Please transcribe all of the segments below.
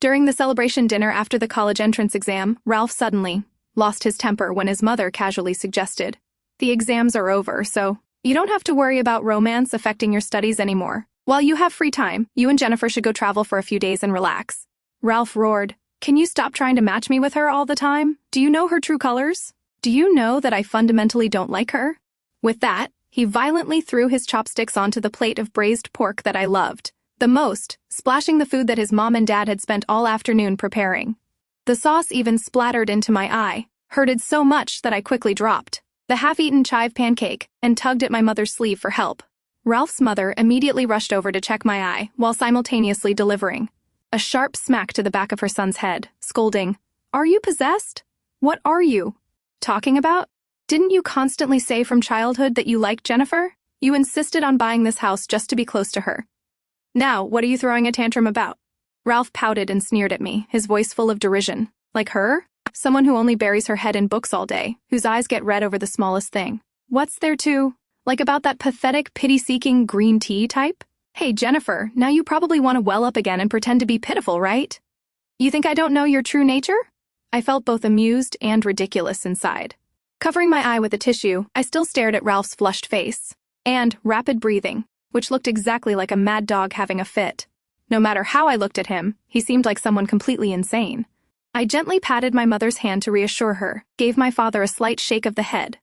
During the celebration dinner after the college entrance exam, Ralph suddenly lost his temper when his mother casually suggested, "The exams are over, so you don't have to worry about romance affecting your studies anymore. While you have free time, you and Jennifer should go travel for a few days and relax." Ralph roared, "Can you stop trying to match me with her all the time? Do you know her true colors? Do you know that I fundamentally don't like her?" With that, he violently threw his chopsticks onto the plate of braised pork that I loved the most, splashing the food that his mom and dad had spent all afternoon preparing. The sauce even splattered into my eye, hurted so much that I quickly dropped the half-eaten chive pancake and tugged at my mother's sleeve for help. Ralph's mother immediately rushed over to check my eye while simultaneously delivering a sharp smack to the back of her son's head, scolding, "Are you possessed? What are you talking about? Didn't you constantly say from childhood that you liked Jennifer? You insisted on buying this house just to be close to her. Now, what are you throwing a tantrum about?" Ralph pouted and sneered at me, his voice full of derision. "Like her? Someone who only buries her head in books all day, whose eyes get red over the smallest thing. What's there to like about that pathetic, pity-seeking green tea type? Hey, Jennifer, now you probably want to well up again and pretend to be pitiful, right? You think I don't know your true nature?" I felt both amused and ridiculous inside. Covering my eye with a tissue, I still stared at Ralph's flushed face and rapid breathing, which looked exactly like a mad dog having a fit. No matter how I looked at him, he seemed like someone completely insane. I gently patted my mother's hand to reassure her, gave my father a slight shake of the head,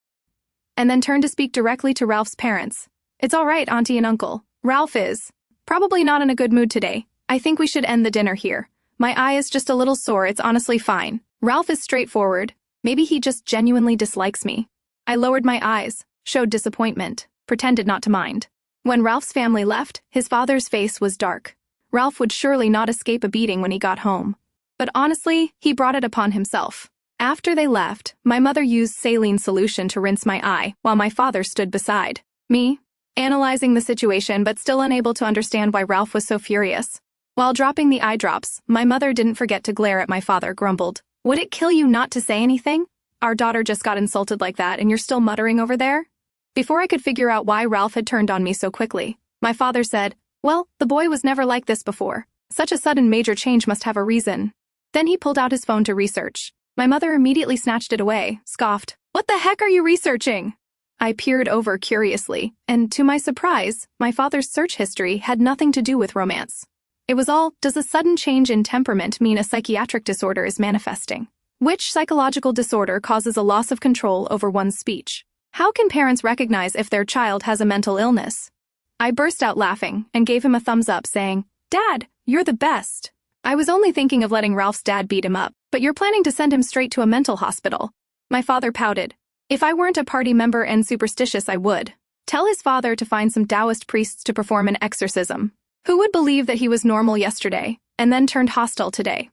and then turned to speak directly to Ralph's parents. "It's all right, Auntie and Uncle. Ralph is probably not in a good mood today. I think we should end the dinner here. My eye is just a little sore, it's honestly fine. Ralph is straightforward. Maybe he just genuinely dislikes me." I lowered my eyes, showed disappointment, pretended not to mind. When Ralph's family left, his father's face was dark. Ralph would surely not escape a beating when he got home. But honestly, he brought it upon himself. After they left, my mother used saline solution to rinse my eye, while my father stood beside me, analyzing the situation but still unable to understand why Ralph was so furious. While dropping the eye drops, my mother didn't forget to glare at my father, grumbled, "Would it kill you not to say anything? Our daughter just got insulted like that and you're still muttering over there?" Before I could figure out why Ralph had turned on me so quickly, my father said, "Well, the boy was never like this before. Such a sudden major change must have a reason." Then he pulled out his phone to research. My mother immediately snatched it away, scoffed, "What the heck are you researching?" I peered over curiously, and to my surprise, my father's search history had nothing to do with romance. It was all, does a sudden change in temperament mean a psychiatric disorder is manifesting? Which psychological disorder causes a loss of control over one's speech? How can parents recognize if their child has a mental illness? I burst out laughing and gave him a thumbs up, saying, "Dad, you're the best." I was only thinking of letting Ralph's dad beat him up, but you're planning to send him straight to a mental hospital. My father pouted. If I weren't a party member and superstitious, I would. Tell his father to find some Taoist priests to perform an exorcism. Who would believe that he was normal yesterday, and then turned hostile today?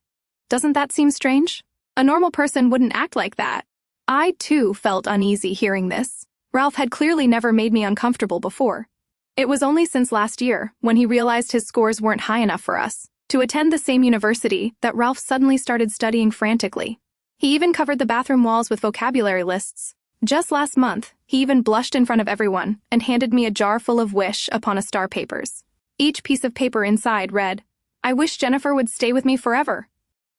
Doesn't that seem strange? A normal person wouldn't act like that. I, too, felt uneasy hearing this. Ralph had clearly never made me uncomfortable before. It was only since last year, when he realized his scores weren't high enough for us to attend the same university, that Ralph suddenly started studying frantically. He even covered the bathroom walls with vocabulary lists. Just last month, he even blushed in front of everyone and handed me a jar full of wish upon a star papers. Each piece of paper inside read, "I wish Jennifer would stay with me forever."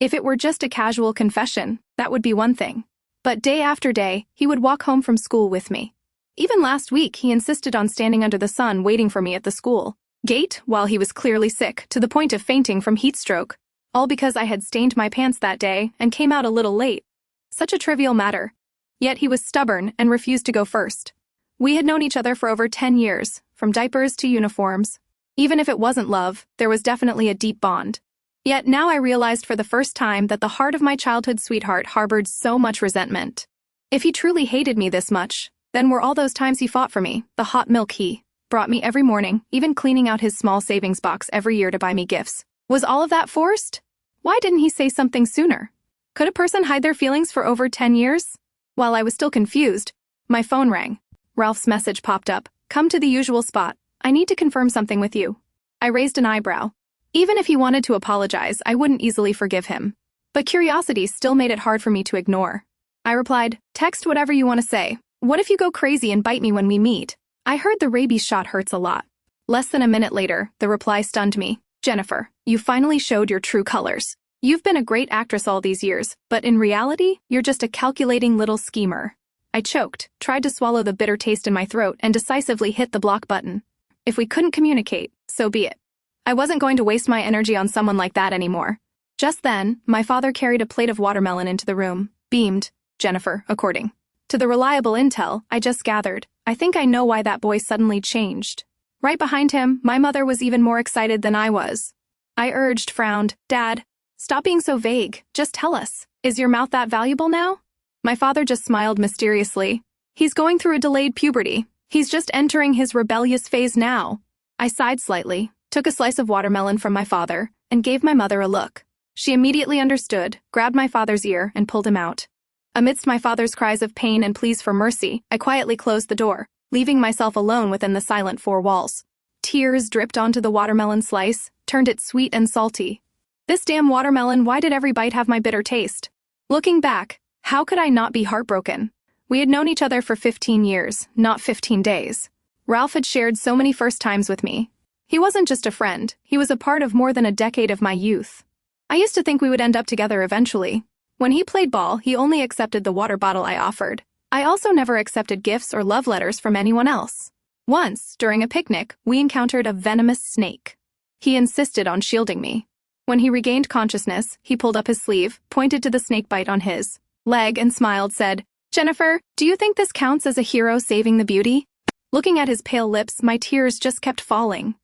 If it were just a casual confession, that would be one thing. But day after day, he would walk home from school with me. Even last week, he insisted on standing under the sun waiting for me at the school gate while he was clearly sick to the point of fainting from heat stroke, all because I had stained my pants that day and came out a little late. Such a trivial matter. Yet he was stubborn and refused to go first. We had known each other for over 10 years, from diapers to uniforms. Even if it wasn't love, there was definitely a deep bond. Yet now I realized for the first time that the heart of my childhood sweetheart harbored so much resentment. If he truly hated me this much, then were all those times he fought for me, the hot milk he brought me every morning, even cleaning out his small savings box every year to buy me gifts. Was all of that forced? Why didn't he say something sooner? Could a person hide their feelings for over 10 years? While I was still confused, my phone rang. Ralph's message popped up. "Come to the usual spot. I need to confirm something with you." I raised an eyebrow. Even if he wanted to apologize, I wouldn't easily forgive him. But curiosity still made it hard for me to ignore. I replied, "Text whatever you want to say. What if you go crazy and bite me when we meet? I heard the rabies shot hurts a lot." Less than a minute later, the reply stunned me. "Jennifer, you finally showed your true colors. You've been a great actress all these years, but in reality, you're just a calculating little schemer. I choked, tried to swallow the bitter taste in my throat, and decisively hit the block button. If we couldn't communicate, so be it. I wasn't going to waste my energy on someone like that anymore. Just then, my father carried a plate of watermelon into the room, beamed, Jennifer, according to the reliable intel I just gathered. I think I know why that boy suddenly changed. Right behind him, my mother was even more excited than I was. I urged, frowned, Dad, stop being so vague, just tell us. Is your mouth that valuable now? My father just smiled mysteriously. He's going through a delayed puberty. He's just entering his rebellious phase now. I sighed slightly, took a slice of watermelon from my father, and gave my mother a look. She immediately understood, grabbed my father's ear, and pulled him out. Amidst my father's cries of pain and pleas for mercy, I quietly closed the door, leaving myself alone within the silent four walls. Tears dripped onto the watermelon slice, turned it sweet and salty. This damn watermelon, why did every bite have my bitter taste? Looking back, how could I not be heartbroken? We had known each other for 15 years, not 15 days. Ralph had shared so many first times with me. He wasn't just a friend, he was a part of more than a decade of my youth. I used to think we would end up together eventually. When he played ball, he only accepted the water bottle I offered. I also never accepted gifts or love letters from anyone else. Once, during a picnic, we encountered a venomous snake. He insisted on shielding me. When he regained consciousness, he pulled up his sleeve, pointed to the snake bite on his leg and smiled, said, Jennifer, do you think this counts as a hero saving the beauty? Looking at his pale lips, my tears just kept falling.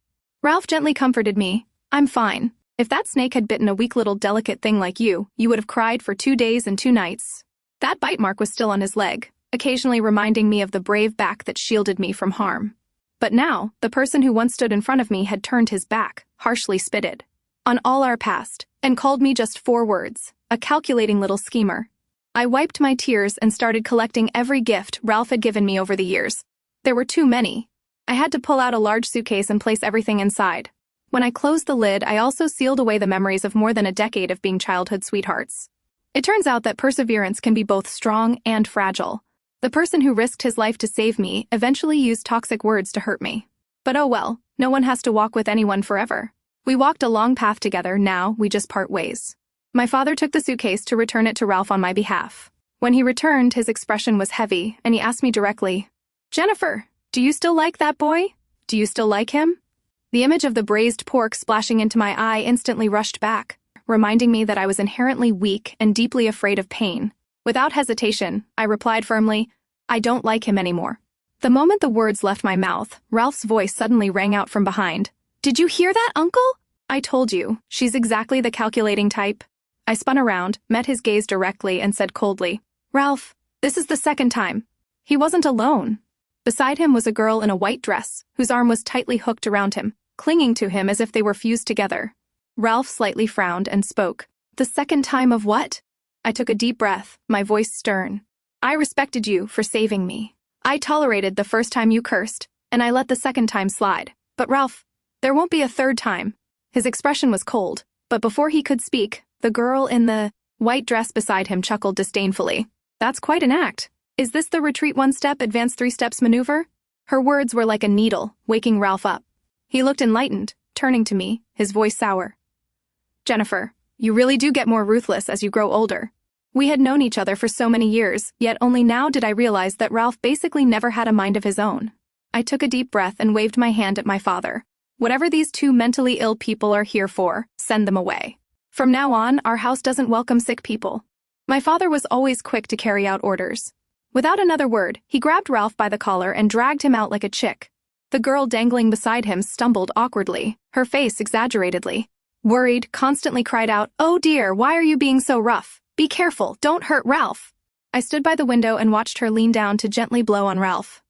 Ralph gently comforted me. I'm fine. If that snake had bitten a weak little delicate thing like you would have cried for 2 days and 2 nights. That bite mark was still on his leg, occasionally reminding me of the brave back that shielded me from harm. But now, the person who once stood in front of me had turned his back, harshly spitted on all our past, and called me just 4 words, a calculating little schemer. I wiped my tears and started collecting every gift Ralph had given me over the years. There were too many. I had to pull out a large suitcase and place everything inside. When I closed the lid, I also sealed away the memories of more than a decade of being childhood sweethearts. It turns out that perseverance can be both strong and fragile. The person who risked his life to save me eventually used toxic words to hurt me. But oh well, no one has to walk with anyone forever. We walked a long path together, now we just part ways. My father took the suitcase to return it to Ralph on my behalf. When he returned, his expression was heavy, and he asked me directly, Jennifer, do you still like that boy? Do you still like him? The image of the braised pork splashing into my eye instantly rushed back, reminding me that I was inherently weak and deeply afraid of pain. Without hesitation, I replied firmly, I don't like him anymore. The moment the words left my mouth, Ralph's voice suddenly rang out from behind. Did you hear that, Uncle? I told you, she's exactly the calculating type. I spun around, met his gaze directly, and said coldly, Ralph, this is the second time. He wasn't alone. Beside him was a girl in a white dress, whose arm was tightly hooked around him, clinging to him as if they were fused together. Ralph slightly frowned and spoke. The second time of what? I took a deep breath, my voice stern. I respected you for saving me. I tolerated the first time you cursed, and I let the second time slide. But Ralph, there won't be a third time. His expression was cold, but before he could speak, the girl in the white dress beside him chuckled disdainfully. That's quite an act. Is this the retreat 1 step, advance 3 steps maneuver? Her words were like a needle, waking Ralph up. He looked enlightened, turning to me, his voice sour. Jennifer, you really do get more ruthless as you grow older. We had known each other for so many years, yet only now did I realize that Ralph basically never had a mind of his own. I took a deep breath and waved my hand at my father. Whatever these 2 mentally ill people are here for, send them away. From now on, our house doesn't welcome sick people. My father was always quick to carry out orders. Without another word, he grabbed Ralph by the collar and dragged him out like a chick. The girl dangling beside him stumbled awkwardly, her face exaggeratedly. Worried, constantly cried out, Oh dear, why are you being so rough? Be careful, don't hurt Ralph. I stood by the window and watched her lean down to gently blow on Ralph's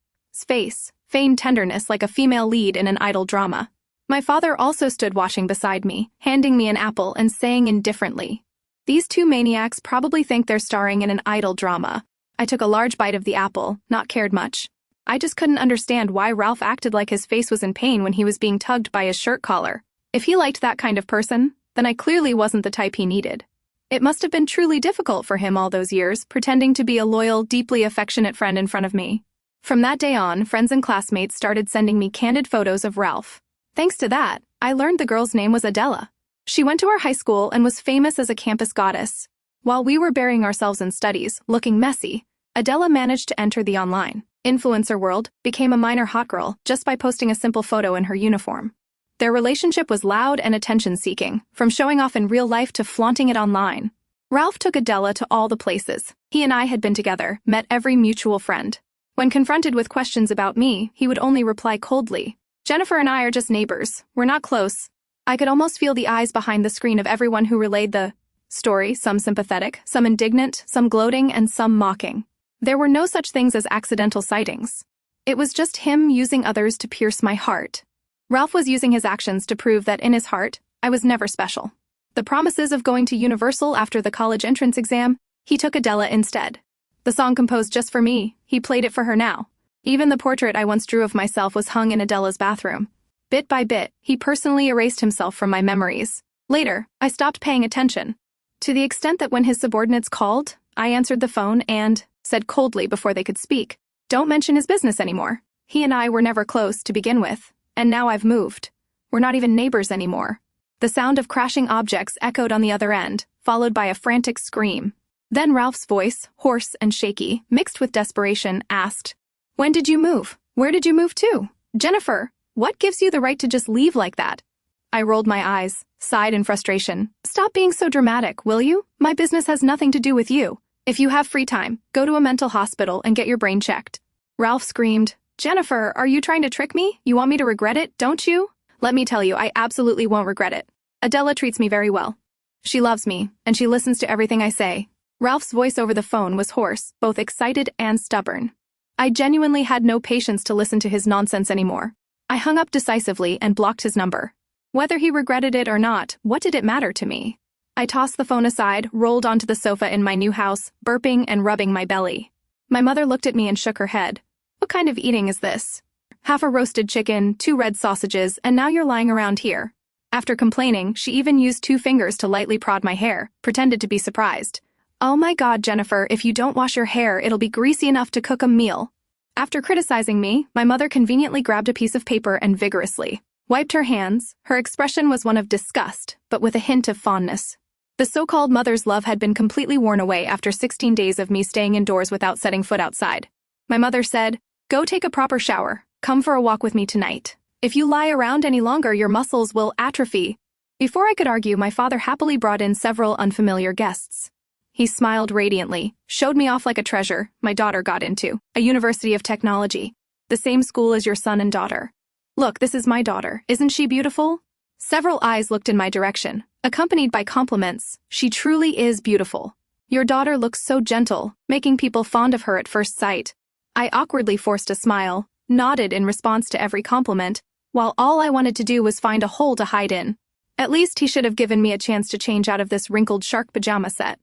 face, feigned tenderness like a female lead in an idol drama. My father also stood watching beside me, handing me an apple and saying indifferently, These 2 maniacs probably think they're starring in an idol drama. I took a large bite of the apple, not cared much. I just couldn't understand why Ralph acted like his face was in pain when he was being tugged by his shirt collar. If he liked that kind of person, then I clearly wasn't the type he needed. It must have been truly difficult for him all those years, pretending to be a loyal, deeply affectionate friend in front of me. From that day on, friends and classmates started sending me candid photos of Ralph. Thanks to that, I learned the girl's name was Adela. She went to our high school and was famous as a campus goddess. While we were burying ourselves in studies, looking messy, Adela managed to enter the online influencer world, became a minor hot girl just by posting a simple photo in her uniform. Their relationship was loud and attention-seeking, from showing off in real life to flaunting it online. Ralph took Adela to all the places. He and I had been together, met every mutual friend. When confronted with questions about me, he would only reply coldly, "Jennifer and I are just neighbors. We're not close." I could almost feel the eyes behind the screen of everyone who relayed the story, some sympathetic, some indignant, some gloating, and some mocking. There were no such things as accidental sightings. It was just him using others to pierce my heart. Ralph was using his actions to prove that in his heart, I was never special. The promises of going to Universal after the college entrance exam, he took Adela instead. The song composed just for me, he played it for her now. Even the portrait I once drew of myself was hung in Adela's bathroom. Bit by bit, he personally erased himself from my memories. Later, I stopped paying attention, to the extent that when his subordinates called, I answered the phone and said coldly before they could speak, "Don't mention his business anymore. He and I were never close to begin with, and now I've moved. We're not even neighbors anymore." The sound of crashing objects echoed on the other end, followed by a frantic scream. Then Ralph's voice, hoarse and shaky, mixed with desperation, asked, "When did you move? Where did you move to? Jennifer, what gives you the right to just leave like that?" I rolled my eyes, sighed in frustration. "Stop being so dramatic, will you? My business has nothing to do with you. If you have free time, go to a mental hospital and get your brain checked." Ralph screamed, "Jennifer, are you trying to trick me? You want me to regret it, don't you?" "Let me tell you, I absolutely won't regret it. Adela treats me very well. She loves me, and she listens to everything I say." Ralph's voice over the phone was hoarse, both excited and stubborn. I genuinely had no patience to listen to his nonsense anymore. I hung up decisively and blocked his number. Whether he regretted it or not, what did it matter to me? I tossed the phone aside, rolled onto the sofa in my new house, burping and rubbing my belly. My mother looked at me and shook her head. "What kind of eating is this? Half a roasted chicken, 2 red sausages, and now you're lying around here." After complaining, she even used 2 fingers to lightly prod my hair, pretended to be surprised. "Oh my God, Jennifer, if you don't wash your hair, it'll be greasy enough to cook a meal." After criticizing me, my mother conveniently grabbed a piece of paper and vigorously wiped her hands. Her expression was one of disgust, but with a hint of fondness. The so-called mother's love had been completely worn away after 16 days of me staying indoors without setting foot outside. My mother said, "Go take a proper shower. Come for a walk with me tonight. If you lie around any longer, your muscles will atrophy." Before I could argue, my father happily brought in several unfamiliar guests. He smiled radiantly, showed me off like a treasure my daughter got into, a university of technology, the same school as your son and daughter. "Look, this is my daughter. Isn't she beautiful?" Several eyes looked in my direction, accompanied by compliments. "She truly is beautiful. Your daughter looks so gentle, making people fond of her at first sight." I awkwardly forced a smile, nodded in response to every compliment, while all I wanted to do was find a hole to hide in. At least he should have given me a chance to change out of this wrinkled shark pajama set.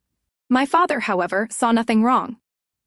My father, however, saw nothing wrong.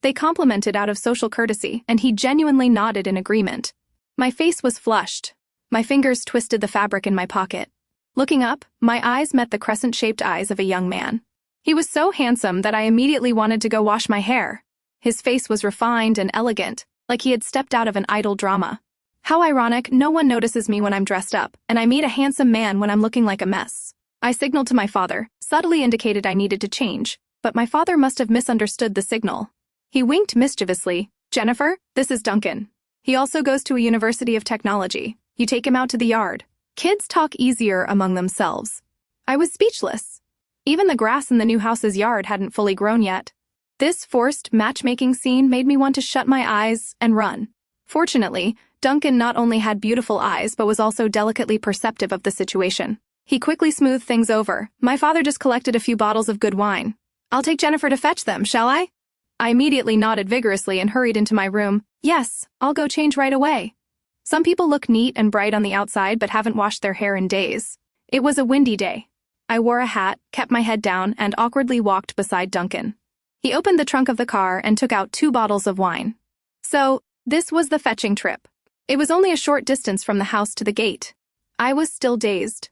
They complimented out of social courtesy, and he genuinely nodded in agreement. My face was flushed. My fingers twisted the fabric in my pocket. Looking up, my eyes met the crescent-shaped eyes of a young man. He was so handsome that I immediately wanted to go wash my hair. His face was refined and elegant, like he had stepped out of an idol drama. How ironic, no one notices me when I'm dressed up, and I meet a handsome man when I'm looking like a mess. I signaled to my father, subtly indicated I needed to change, but my father must have misunderstood the signal. He winked mischievously. "Jennifer, this is Duncan. He also goes to a university of technology. You take him out to the yard. Kids talk easier among themselves." I was speechless. Even the grass in the new house's yard hadn't fully grown yet. This forced matchmaking scene made me want to shut my eyes and run. Fortunately, Duncan not only had beautiful eyes but was also delicately perceptive of the situation. He quickly smoothed things over. "My father just collected a few bottles of good wine. I'll take Jennifer to fetch them, shall I?" I immediately nodded vigorously and hurried into my room. "Yes, I'll go change right away." Some people look neat and bright on the outside but haven't washed their hair in days. It was a windy day. I wore a hat, kept my head down, and awkwardly walked beside Duncan. He opened the trunk of the car and took out 2 bottles of wine. So, this was the fetching trip. It was only a short distance from the house to the gate. I was still dazed.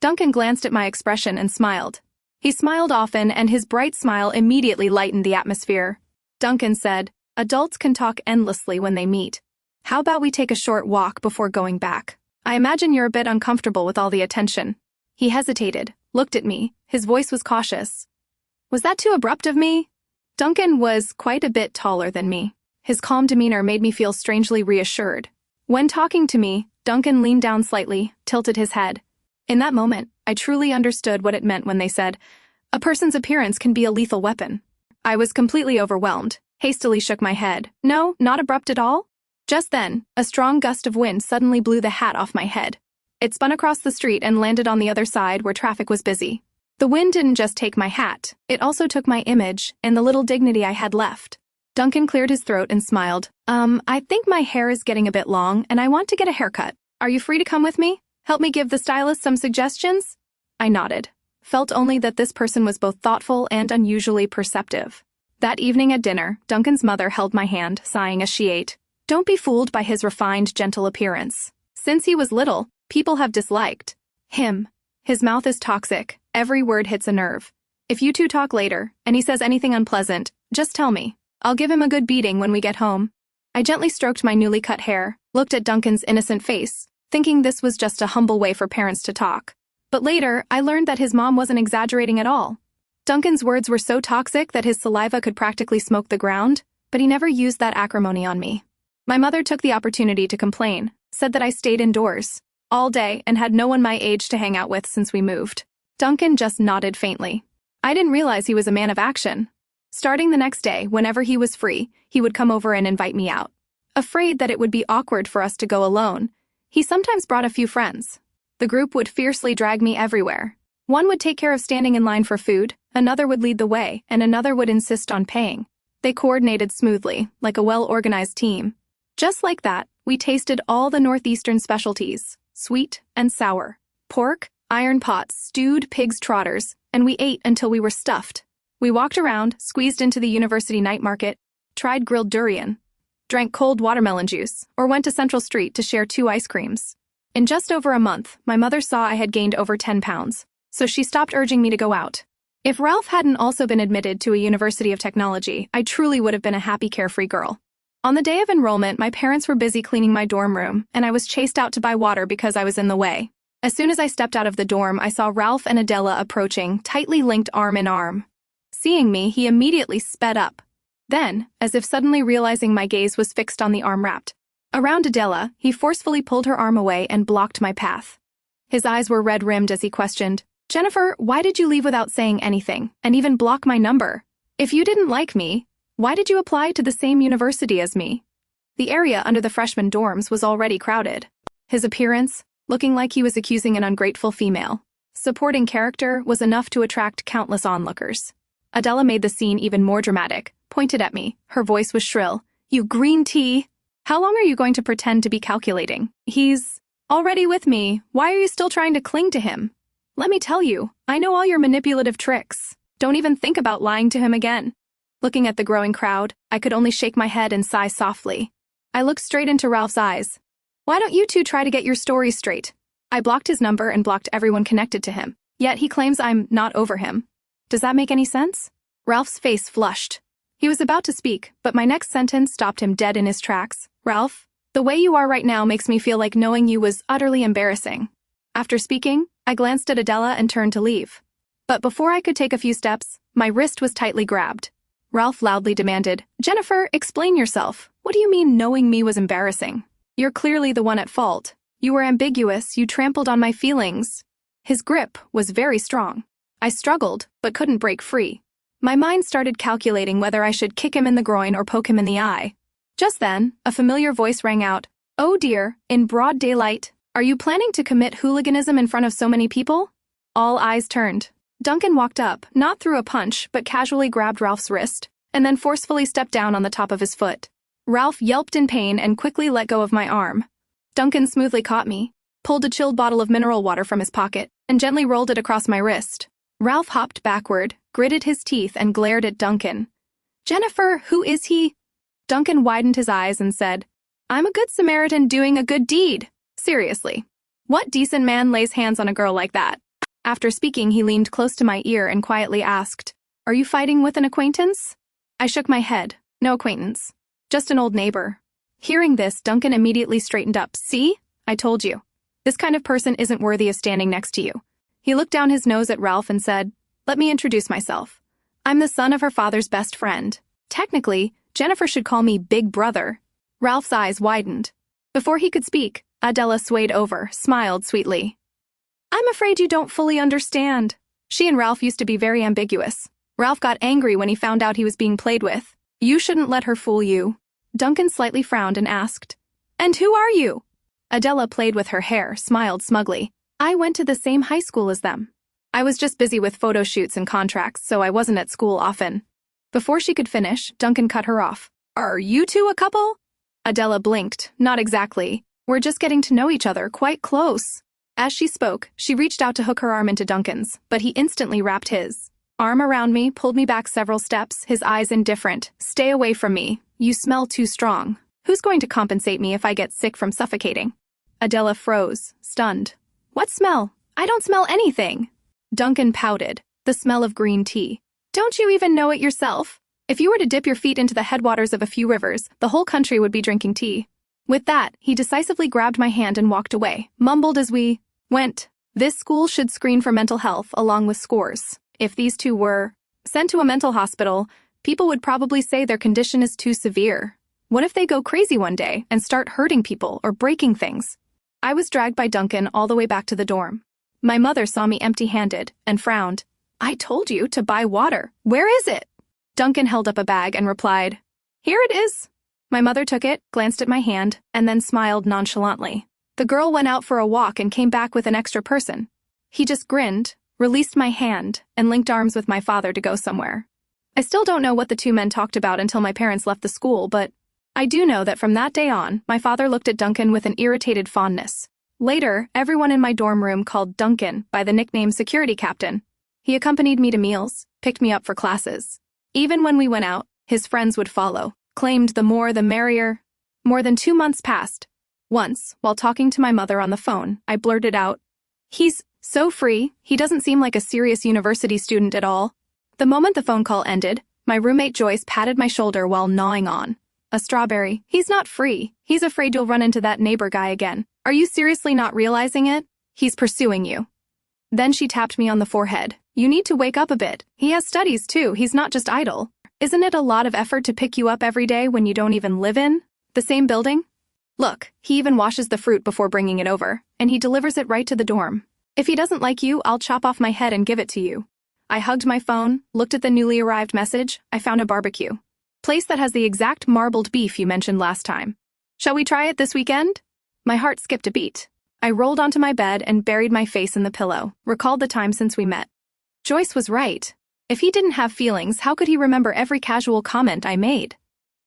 Duncan glanced at my expression and smiled. He smiled often, and his bright smile immediately lightened the atmosphere. Duncan said, "Adults can talk endlessly when they meet. How about we take a short walk before going back? I imagine you're a bit uncomfortable with all the attention." He hesitated, looked at me. His voice was cautious. Was that too abrupt of me? Duncan was quite a bit taller than me. His calm demeanor made me feel strangely reassured. When talking to me, Duncan leaned down slightly, tilted his head. In that moment, I truly understood what it meant when they said, "A person's appearance can be a lethal weapon." I was completely overwhelmed, hastily shook my head. No, not abrupt at all. Just then, a strong gust of wind suddenly blew the hat off my head. It spun across the street and landed on the other side where traffic was busy. The wind didn't just take my hat, it also took my image and the little dignity I had left. Duncan cleared his throat and smiled. I think my hair is getting a bit long and I want to get a haircut. Are you free to come with me? Help me give the stylist some suggestions? I nodded. Felt only that this person was both thoughtful and unusually perceptive. That evening at dinner, Duncan's mother held my hand, sighing as she ate. Don't be fooled by his refined, gentle appearance. Since he was little, people have disliked him. His mouth is toxic. Every word hits a nerve. If you two talk later, and he says anything unpleasant, just tell me. I'll give him a good beating when we get home. I gently stroked my newly cut hair, looked at Duncan's innocent face, thinking this was just a humble way for parents to talk. But later, I learned that his mom wasn't exaggerating at all. Duncan's words were so toxic that his saliva could practically smoke the ground, but he never used that acrimony on me. My mother took the opportunity to complain, said that I stayed indoors all day and had no one my age to hang out with since we moved. Duncan just nodded faintly. I didn't realize he was a man of action. Starting the next day, whenever he was free, he would come over and invite me out. Afraid that it would be awkward for us to go alone, he sometimes brought a few friends. The group would fiercely drag me everywhere. One would take care of standing in line for food, another would lead the way, and another would insist on paying. They coordinated smoothly, like a well-organized team. Just like that, we tasted all the northeastern specialties, sweet and sour, pork, iron pots, stewed pig's trotters, and we ate until we were stuffed. We walked around, squeezed into the university night market, tried grilled durian, drank cold watermelon juice, or went to Central Street to share 2 ice creams. In just over a month, my mother saw I had gained over 10 pounds, so she stopped urging me to go out. If Ralph hadn't also been admitted to a University of Technology, I truly would have been a happy, carefree girl. On the day of enrollment, my parents were busy cleaning my dorm room, and I was chased out to buy water because I was in the way. As soon as I stepped out of the dorm, I saw Ralph and Adela approaching, tightly linked arm in arm. Seeing me, he immediately sped up. Then, as if suddenly realizing my gaze was fixed on the arm wrapped around Adela, he forcefully pulled her arm away and blocked my path. His eyes were red-rimmed as he questioned, "Jennifer, why did you leave without saying anything, and even block my number? If you didn't like me, why did you apply to the same university as me?" The area under the freshman dorms was already crowded. His appearance, looking like he was accusing an ungrateful female, supporting character, was enough to attract countless onlookers. Adela made the scene even more dramatic, pointed at me. Her voice was shrill. "You green tea! How long are you going to pretend to be calculating? He's already with me. Why are you still trying to cling to him? Let me tell you, I know all your manipulative tricks. Don't even think about lying to him again." Looking at the growing crowd, I could only shake my head and sigh softly. I looked straight into Ralph's eyes. "Why don't you two try to get your stories straight?" I blocked his number and blocked everyone connected to him. Yet he claims I'm not over him. Does that make any sense? Ralph's face flushed. He was about to speak, but my next sentence stopped him dead in his tracks. "Ralph, the way you are right now makes me feel like knowing you was utterly embarrassing." After speaking, I glanced at Adela and turned to leave. But before I could take a few steps, my wrist was tightly grabbed. Ralph loudly demanded, "Jennifer, explain yourself. What do you mean knowing me was embarrassing? You're clearly the one at fault. You were ambiguous, you trampled on my feelings." His grip was very strong. I struggled, but couldn't break free. My mind started calculating whether I should kick him in the groin or poke him in the eye. Just then, a familiar voice rang out. "Oh dear, in broad daylight, are you planning to commit hooliganism in front of so many people?" All eyes turned. Duncan walked up, not through a punch, but casually grabbed Ralph's wrist, and then forcefully stepped down on the top of his foot. Ralph yelped in pain and quickly let go of my arm. Duncan smoothly caught me, pulled a chilled bottle of mineral water from his pocket, and gently rolled it across my wrist. Ralph hopped backward, gritted his teeth, and glared at Duncan. "Jennifer, who is he?" Duncan widened his eyes and said, "I'm a good Samaritan doing a good deed. Seriously, what decent man lays hands on a girl like that?" After speaking, he leaned close to my ear and quietly asked, "Are you fighting with an acquaintance?" I shook my head. "No acquaintance. Just an old neighbor." Hearing this, Duncan immediately straightened up. "See? I told you. This kind of person isn't worthy of standing next to you." He looked down his nose at Ralph and said, "Let me introduce myself. I'm the son of her father's best friend. Technically, Jennifer should call me Big Brother." Ralph's eyes widened. Before he could speak, Adela swayed over, smiled sweetly. "I'm afraid you don't fully understand." She and Ralph used to be very ambiguous. Ralph got angry when he found out he was being played with. "You shouldn't let her fool you." Duncan slightly frowned and asked, "And who are you?" Adela played with her hair, smiled smugly. "I went to the same high school as them. I was just busy with photo shoots and contracts, so I wasn't at school often." Before she could finish, Duncan cut her off. "Are you two a couple?" Adela blinked. "Not exactly. We're just getting to know each other quite close." As she spoke, she reached out to hook her arm into Duncan's, but he instantly wrapped his arm around me, pulled me back several steps, his eyes indifferent. "Stay away from me. You smell too strong. Who's going to compensate me if I get sick from suffocating?" Adela froze, stunned. "What smell? I don't smell anything." Duncan pouted. "The smell of green tea. Don't you even know it yourself? If you were to dip your feet into the headwaters of a few rivers, the whole country would be drinking tea." With that, he decisively grabbed my hand and walked away, mumbled as we went, "This school should screen for mental health along with scores. If these two were sent to a mental hospital, people would probably say their condition is too severe. What if they go crazy one day and start hurting people or breaking things?" I was dragged by Duncan all the way back to the dorm. My mother saw me empty-handed and frowned. "I told you to buy water. Where is it?" Duncan held up a bag and replied, "Here it is." My mother took it, glanced at my hand, and then smiled nonchalantly. The girl went out for a walk and came back with an extra person. He just grinned, released my hand, and linked arms with my father to go somewhere. I still don't know what the two men talked about until my parents left the school, but I do know that from that day on, my father looked at Duncan with an irritated fondness. Later, everyone in my dorm room called Duncan by the nickname Security Captain. He accompanied me to meals, picked me up for classes. Even when we went out, his friends would follow, claimed the more the merrier. More than 2 months passed. Once, while talking to my mother on the phone, I blurted out, "He's so free, he doesn't seem like a serious university student at all." The moment the phone call ended, my roommate Joyce patted my shoulder while gnawing on a strawberry. "He's not free. He's afraid you'll run into that neighbor guy again. Are you seriously not realizing it? He's pursuing you." Then she tapped me on the forehead. "You need to wake up a bit. He has studies too, he's not just idle. Isn't it a lot of effort to pick you up every day when you don't even live in the same building? Look, he even washes the fruit before bringing it over, and he delivers it right to the dorm. If he doesn't like you, I'll chop off my head and give it to you." I hugged my phone, looked at the newly arrived message. I found a barbecue place that has the exact marbled beef you mentioned last time. "Shall we try it this weekend?" My heart skipped a beat. I rolled onto my bed and buried my face in the pillow, recalled the time since we met. Joyce was right. If he didn't have feelings, how could he remember every casual comment I made?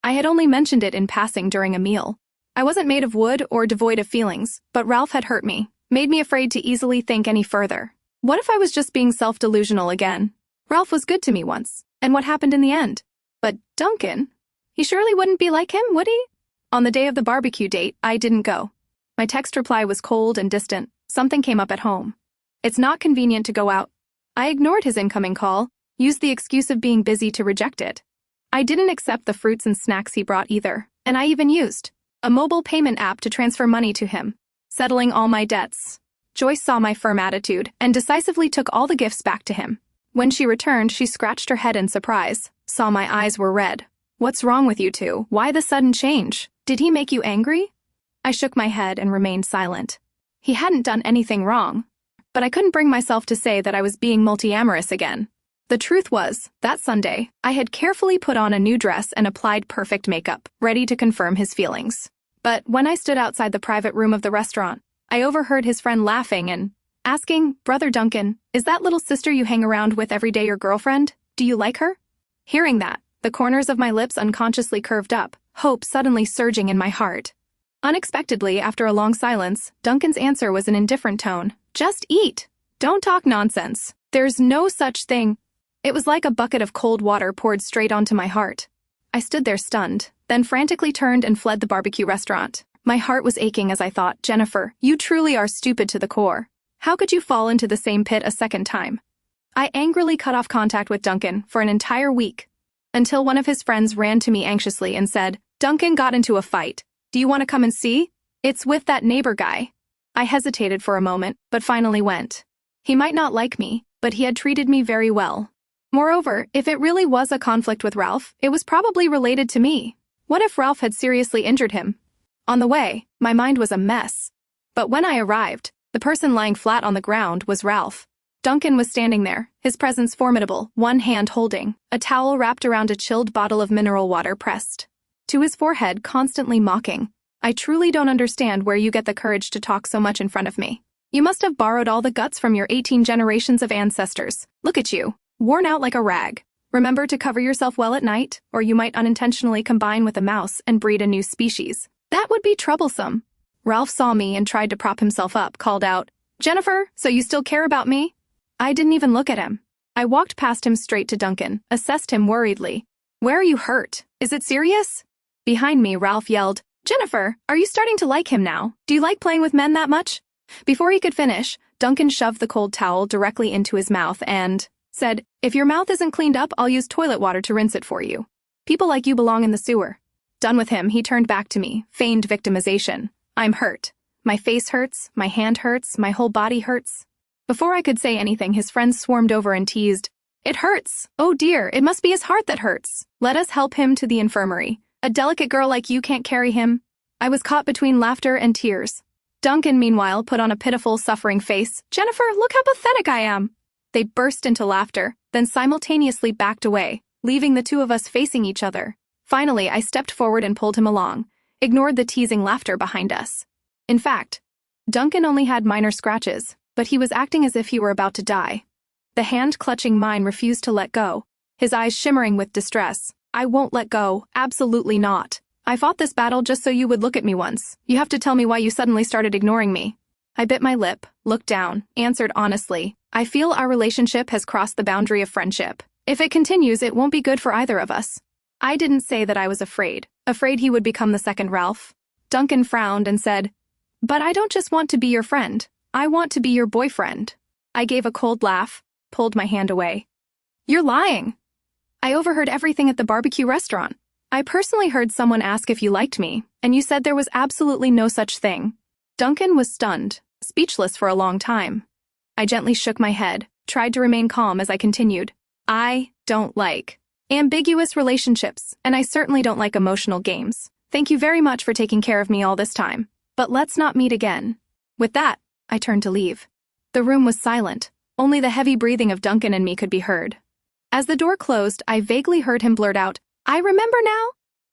I had only mentioned it in passing during a meal. I wasn't made of wood or devoid of feelings, but Ralph had hurt me, made me afraid to easily think any further. What if I was just being self-delusional again? Ralph was good to me once, and what happened in the end? But Duncan? He surely wouldn't be like him, would he? On the day of the barbecue date, I didn't go. My text reply was cold and distant. Something came up at home. "It's not convenient to go out." I ignored his incoming call, used the excuse of being busy to reject it. I didn't accept the fruits and snacks he brought either, and I even used a mobile payment app to transfer money to him, settling all my debts. Joyce saw my firm attitude and decisively took all the gifts back to him. When she returned, she scratched her head in surprise, saw my eyes were red. "What's wrong with you two? Why the sudden change? Did he make you angry?" I shook my head and remained silent. He hadn't done anything wrong, but I couldn't bring myself to say that I was being multi-amorous again. The truth was, that Sunday, I had carefully put on a new dress and applied perfect makeup, ready to confirm his feelings. But when I stood outside the private room of the restaurant, I overheard his friend laughing and asking, "Brother Duncan, is that little sister you hang around with every day your girlfriend? Do you like her?" Hearing that, the corners of my lips unconsciously curved up, hope suddenly surging in my heart. Unexpectedly, after a long silence, Duncan's answer was an indifferent tone. "Just eat. Don't talk nonsense. There's no such thing." It was like a bucket of cold water poured straight onto my heart. I stood there stunned, then frantically turned and fled the barbecue restaurant. My heart was aching as I thought, "Jennifer, you truly are stupid to the core. How could you fall into the same pit a second time?" I angrily cut off contact with Duncan for an entire week, until one of his friends ran to me anxiously and said, "Duncan got into a fight. Do you want to come and see? It's with that neighbor guy." I hesitated for a moment, but finally went. He might not like me, but he had treated me very well. Moreover, if it really was a conflict with Ralph, it was probably related to me. What if Ralph had seriously injured him? On the way, my mind was a mess. But when I arrived, the person lying flat on the ground was Ralph. Duncan was standing there, his presence formidable, one hand holding a towel wrapped around a chilled bottle of mineral water pressed to his forehead, constantly mocking. I truly don't understand where you get the courage to talk so much in front of me. You must have borrowed all the guts from your 18 generations of ancestors. Look at you, worn out like a rag. Remember to cover yourself well at night, or you might unintentionally combine with a mouse and breed a new species. That would be troublesome. Ralph saw me and tried to prop himself up, called out, "Jennifer, so you still care about me?" I didn't even look at him. I walked past him straight to Duncan, assessed him worriedly. "Where are you hurt? Is it serious?" Behind me, Ralph yelled, "Jennifer, are you starting to like him now? Do you like playing with men that much?" Before he could finish, Duncan shoved the cold towel directly into his mouth and said, "If your mouth isn't cleaned up, I'll use toilet water to rinse it for you. People like you belong in the sewer." Done with him, he turned back to me, feigned victimization. "I'm hurt. My face hurts, my hand hurts, my whole body hurts." Before I could say anything, his friends swarmed over and teased, "It hurts. Oh dear, it must be his heart that hurts. Let us help him to the infirmary. A delicate girl like you can't carry him." I was caught between laughter and tears. Duncan, meanwhile, put on a pitiful, suffering face. "Jennifer, look how pathetic I am." They burst into laughter, then simultaneously backed away, leaving the two of us facing each other. Finally, I stepped forward and pulled him along, ignored the teasing laughter behind us. In fact, Duncan only had minor scratches, but he was acting as if he were about to die. The hand clutching mine refused to let go, his eyes shimmering with distress. "I won't let go, absolutely not. I fought this battle just so you would look at me once. You have to tell me why you suddenly started ignoring me." I bit my lip, looked down, answered honestly, "I feel our relationship has crossed the boundary of friendship. If it continues, it won't be good for either of us." I didn't say that I was afraid he would become the second Ralph. Duncan frowned and said, "But I don't just want to be your friend. I want to be your boyfriend." I gave a cold laugh, pulled my hand away. "You're lying. I overheard everything at the barbecue restaurant. I personally heard someone ask if you liked me, and you said there was absolutely no such thing." Duncan was stunned, speechless for a long time. I gently shook my head, tried to remain calm as I continued. "I don't like ambiguous relationships, and I certainly don't like emotional games. Thank you very much for taking care of me all this time, but let's not meet again." With that, I turned to leave. The room was silent. Only the heavy breathing of Duncan and me could be heard. As the door closed, I vaguely heard him blurt out, "I remember now."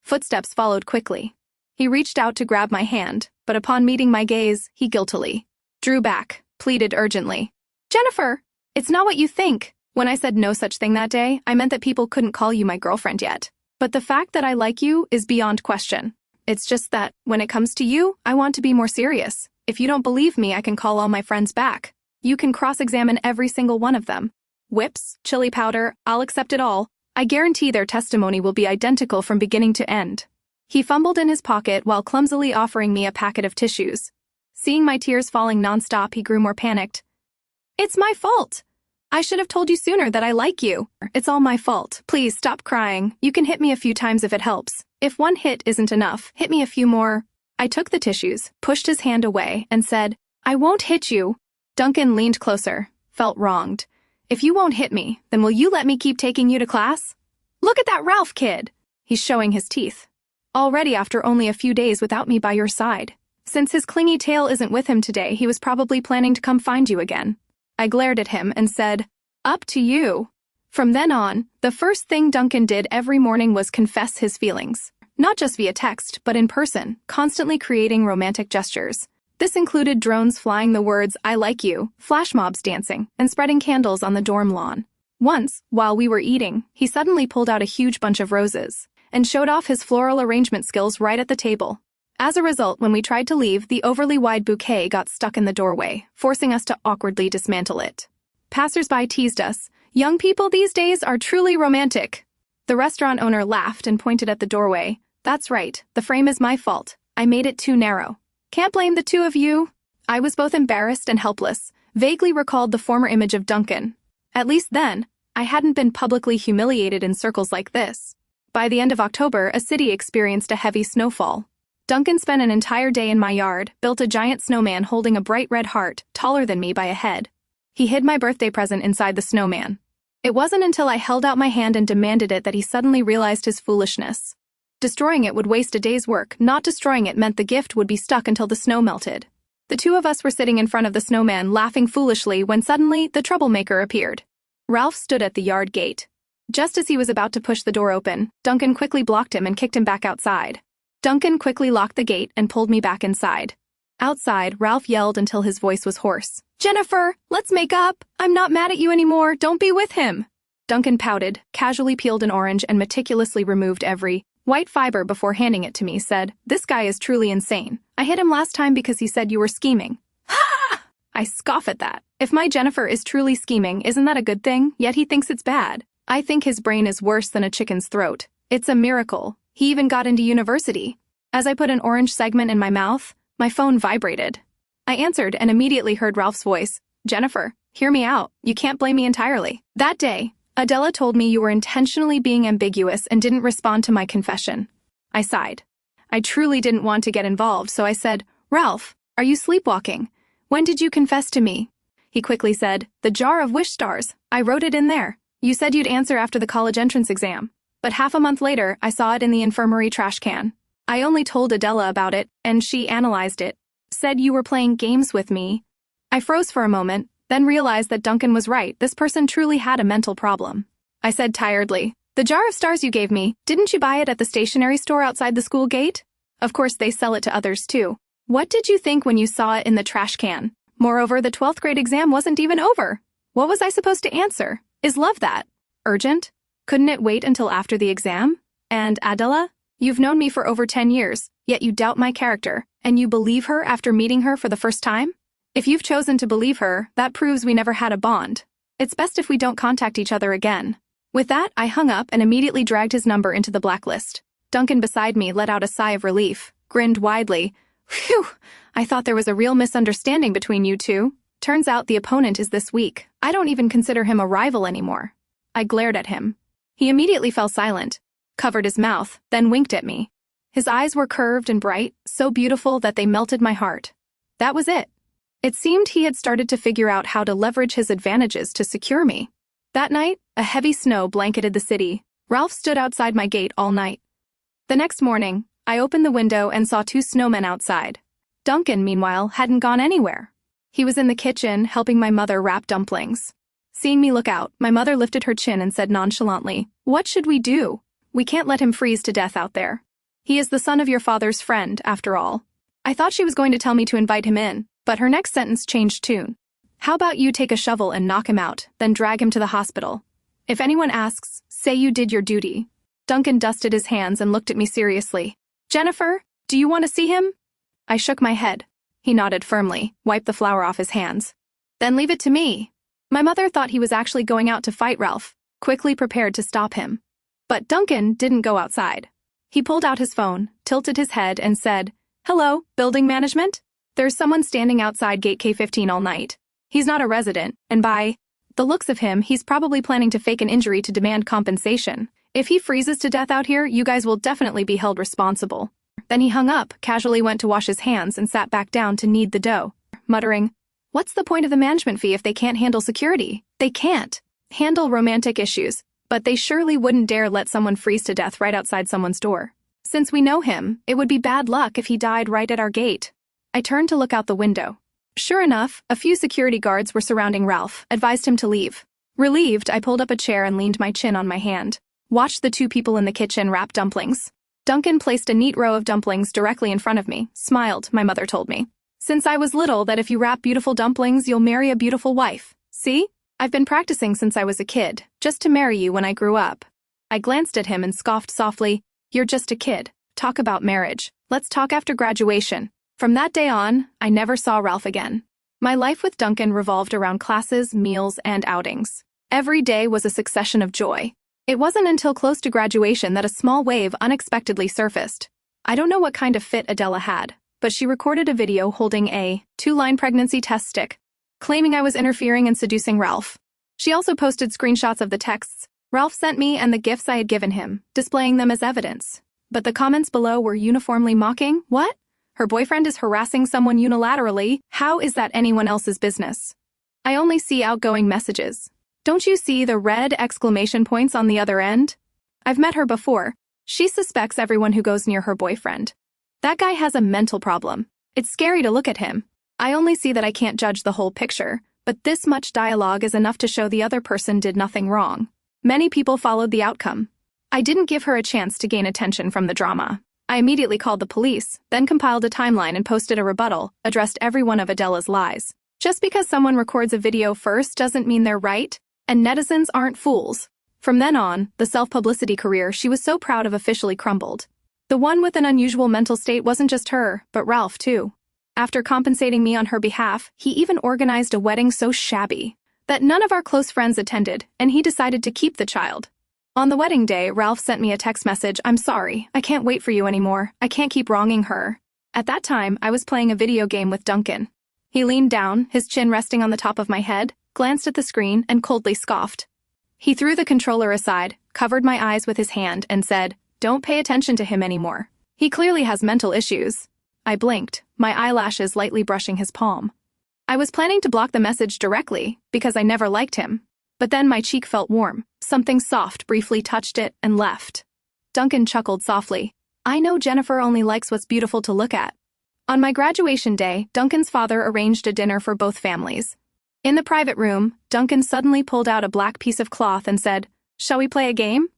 Footsteps followed quickly. He reached out to grab my hand, but upon meeting my gaze, he guiltily drew back, pleaded urgently, "Jennifer, it's not what you think. When I said no such thing that day, I meant that people couldn't call you my girlfriend yet. But the fact that I like you is beyond question. It's just that, when it comes to you, I want to be more serious. If you don't believe me, I can call all my friends back. You can cross-examine every single one of them. Whips, chili powder, I'll accept it all. I guarantee their testimony will be identical from beginning to end." He fumbled in his pocket while clumsily offering me a packet of tissues. Seeing my tears falling nonstop, he grew more panicked. "It's my fault. I should have told you sooner that I like you. It's all my fault. Please stop crying. You can hit me a few times if it helps. If one hit isn't enough, hit me a few more." I took the tissues, pushed his hand away, and said, "I won't hit you." Duncan leaned closer, felt wronged. "If you won't hit me, then will you let me keep taking you to class? Look at that Ralph kid. He's showing his teeth. Already after only a few days without me by your side. Since his clingy tail isn't with him today, he was probably planning to come find you again." I glared at him and said, "Up to you." From then on, the first thing Duncan did every morning was confess his feelings. Not just via text, but in person, constantly creating romantic gestures. This included drones flying the words, "I like you," flash mobs dancing, and spreading candles on the dorm lawn. Once, while we were eating, he suddenly pulled out a huge bunch of roses and showed off his floral arrangement skills right at the table. As a result, when we tried to leave, the overly wide bouquet got stuck in the doorway, forcing us to awkwardly dismantle it. Passers-by teased us, "Young people these days are truly romantic." The restaurant owner laughed and pointed at the doorway. "That's right, the frame is my fault. I made it too narrow. Can't blame the two of you." I was both embarrassed and helpless, vaguely recalled the former image of Duncan. At least then, I hadn't been publicly humiliated in circles like this. By the end of October, a city experienced a heavy snowfall. Duncan spent an entire day in my yard, built a giant snowman holding a bright red heart, taller than me by a head. He hid my birthday present inside the snowman. It wasn't until I held out my hand and demanded it that he suddenly realized his foolishness. Destroying it would waste a day's work. Not destroying it meant the gift would be stuck until the snow melted. The two of us were sitting in front of the snowman, laughing foolishly, when suddenly the troublemaker appeared. Ralph stood at the yard gate. Just as he was about to push the door open, Duncan quickly blocked him and kicked him back outside. Duncan quickly locked the gate and pulled me back inside. Outside, Ralph yelled until his voice was hoarse. "Jennifer, let's make up! I'm not mad at you anymore, don't be with him!" Duncan pouted, casually peeled an orange and meticulously removed every white fiber before handing it to me, said, "This guy is truly insane. I hit him last time because he said you were scheming." Ha! I scoff at that. If my Jennifer is truly scheming, isn't that a good thing? Yet he thinks it's bad. I think his brain is worse than a chicken's throat. It's a miracle. He even got into university. As I put an orange segment in my mouth, my phone vibrated. I answered and immediately heard Ralph's voice. "Jennifer, hear me out. You can't blame me entirely. That day, Adela told me you were intentionally being ambiguous and didn't respond to my confession." I sighed. I truly didn't want to get involved, so I said, "Ralph, are you sleepwalking? When did you confess to me?" He quickly said, "The jar of wish stars. I wrote it in there. You said you'd answer after the college entrance exam. But half a month later, I saw it in the infirmary trash can. I only told Adela about it, and she analyzed it. Said you were playing games with me." I froze for a moment, then realized that Duncan was right. This person truly had a mental problem. I said tiredly, "The jar of stars you gave me, didn't you buy it at the stationery store outside the school gate? Of course they sell it to others too. What did you think when you saw it in the trash can? Moreover, the 12th grade exam wasn't even over. What was I supposed to answer? Is love that urgent? Couldn't it wait until after the exam? And Adela? You've known me for over 10 years, yet you doubt my character, and you believe her after meeting her for the first time? If you've chosen to believe her, that proves we never had a bond. It's best if we don't contact each other again." With that, I hung up and immediately dragged his number into the blacklist. Duncan beside me let out a sigh of relief, grinned widely. "Phew, I thought there was a real misunderstanding between you two. Turns out the opponent is this weak. I don't even consider him a rival anymore." I glared at him. He immediately fell silent, covered his mouth, then winked at me. His eyes were curved and bright, so beautiful that they melted my heart. That was it. It seemed he had started to figure out how to leverage his advantages to secure me. That night, a heavy snow blanketed the city. Ralph stood outside my gate all night. The next morning, I opened the window and saw 2 snowmen outside. Duncan, meanwhile, hadn't gone anywhere. He was in the kitchen, helping my mother wrap dumplings. Seeing me look out, my mother lifted her chin and said nonchalantly, "What should we do? We can't let him freeze to death out there. He is the son of your father's friend, after all." I thought she was going to tell me to invite him in, but her next sentence changed tune. "How about you take a shovel and knock him out, then drag him to the hospital? If anyone asks, say you did your duty." Duncan dusted his hands and looked at me seriously. "Jennifer, do you want to see him?" I shook my head. He nodded firmly, wiped the flour off his hands. "Then leave it to me." My mother thought he was actually going out to fight Ralph, quickly prepared to stop him. But Duncan didn't go outside. He pulled out his phone, tilted his head, and said, "Hello, building management? There's someone standing outside gate K15 all night. He's not a resident, and by the looks of him, he's probably planning to fake an injury to demand compensation. If he freezes to death out here, you guys will definitely be held responsible." Then he hung up, casually went to wash his hands, and sat back down to knead the dough, muttering, "What's the point of the management fee if they can't handle security? They can't handle romantic issues, but they surely wouldn't dare let someone freeze to death right outside someone's door. Since we know him, it would be bad luck if he died right at our gate." I turned to look out the window. Sure enough, a few security guards were surrounding Ralph, advised him to leave. Relieved, I pulled up a chair and leaned my chin on my hand. Watched the 2 people in the kitchen wrap dumplings. Duncan placed a neat row of dumplings directly in front of me, smiled, my mother told me. "Since I was little that if you wrap beautiful dumplings, you'll marry a beautiful wife. See? I've been practicing since I was a kid, just to marry you when I grew up." I glanced at him and scoffed softly, "You're just a kid. Talk about marriage. Let's talk after graduation." From that day on, I never saw Ralph again. My life with Duncan revolved around classes, meals, and outings. Every day was a succession of joy. It wasn't until close to graduation that a small wave unexpectedly surfaced. I don't know what kind of fit Adela had, but she recorded a video holding a 2-line pregnancy test stick, claiming I was interfering and seducing Ralph. She also posted screenshots of the texts Ralph sent me and the gifts I had given him, displaying them as evidence. But the comments below were uniformly mocking. "What? Her boyfriend is harassing someone unilaterally? How is that anyone else's business?" I only see outgoing messages. Don't you see the red exclamation points on the other end? I've met her before. She suspects everyone who goes near her boyfriend. That guy has a mental problem. It's scary to look at him. I only see that I can't judge the whole picture, but this much dialogue is enough to show the other person did nothing wrong. Many people followed the outcome. I didn't give her a chance to gain attention from the drama. I immediately called the police, then compiled a timeline and posted a rebuttal, addressed every one of Adela's lies. Just because someone records a video first doesn't mean they're right, and netizens aren't fools. From then on, the self-publicity career she was so proud of officially crumbled. The one with an unusual mental state wasn't just her, but Ralph too. After compensating me on her behalf, he even organized a wedding so shabby that none of our close friends attended, and he decided to keep the child. On the wedding day, Ralph sent me a text message, "I'm sorry, I can't wait for you anymore. I can't keep wronging her." At that time, I was playing a video game with Duncan. He leaned down, his chin resting on the top of my head, glanced at the screen, and coldly scoffed. He threw the controller aside, covered my eyes with his hand, and said, "Don't pay attention to him anymore. He clearly has mental issues." I blinked, my eyelashes lightly brushing his palm. I was planning to block the message directly, because I never liked him. But then my cheek felt warm. Something soft briefly touched it and left. Duncan chuckled softly. "I know Jennifer only likes what's beautiful to look at." On my graduation day, Duncan's father arranged a dinner for both families. In the private room, Duncan suddenly pulled out a black piece of cloth and said, "Shall we play a game?"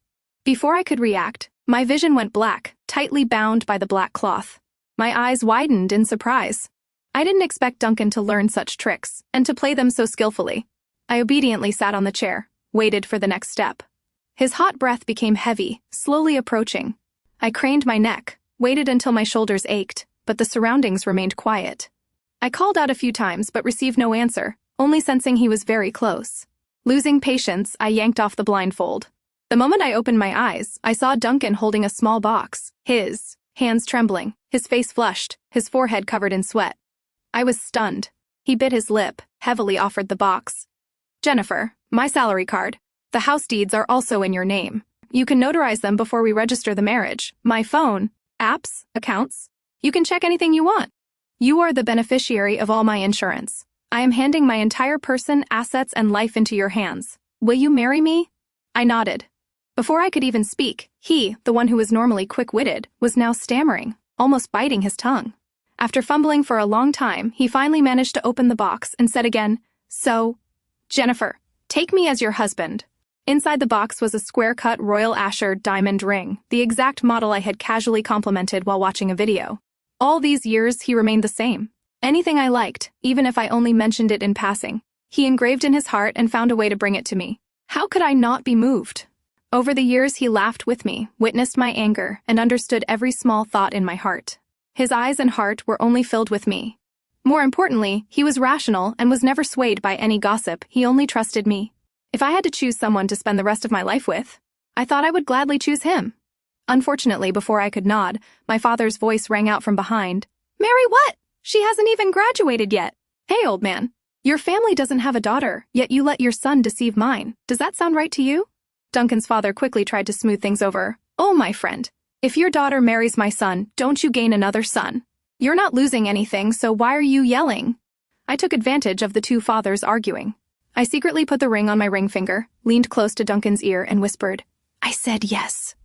Before I could react, my vision went black, tightly bound by the black cloth. My eyes widened in surprise. I didn't expect Duncan to learn such tricks, and to play them so skillfully. I obediently sat on the chair, waited for the next step. His hot breath became heavy, slowly approaching. I craned my neck, waited until my shoulders ached, but the surroundings remained quiet. I called out a few times but received no answer, only sensing he was very close. Losing patience, I yanked off the blindfold. The moment I opened my eyes, I saw Duncan holding a small box, his hands trembling, his face flushed, his forehead covered in sweat. I was stunned. He bit his lip, heavily offered the box. "Jennifer, my salary card. The house deeds are also in your name. You can notarize them before we register the marriage. My phone, apps, accounts. You can check anything you want. You are the beneficiary of all my insurance. I am handing my entire person, assets, and life into your hands. Will you marry me?" I nodded. Before I could even speak, he, the one who was normally quick-witted, was now stammering, almost biting his tongue. After fumbling for a long time, he finally managed to open the box and said again, "So, Jennifer, take me as your husband." Inside the box was a square-cut Royal Asscher diamond ring, the exact model I had casually complimented while watching a video. All these years, he remained the same. Anything I liked, even if I only mentioned it in passing, he engraved in his heart and found a way to bring it to me. How could I not be moved? Over the years, he laughed with me, witnessed my anger, and understood every small thought in my heart. His eyes and heart were only filled with me. More importantly, he was rational and was never swayed by any gossip. He only trusted me. If I had to choose someone to spend the rest of my life with, I thought I would gladly choose him. Unfortunately, before I could nod, my father's voice rang out from behind. "Mary, what? She hasn't even graduated yet." "Hey, old man. Your family doesn't have a daughter, yet you let your son deceive mine. Does that sound right to you?" Duncan's father quickly tried to smooth things over. "Oh, my friend. If your daughter marries my son, don't you gain another son. You're not losing anything, so why are you yelling?" I took advantage of the two fathers arguing. I secretly put the ring on my ring finger, leaned close to Duncan's ear, and whispered, "I said yes."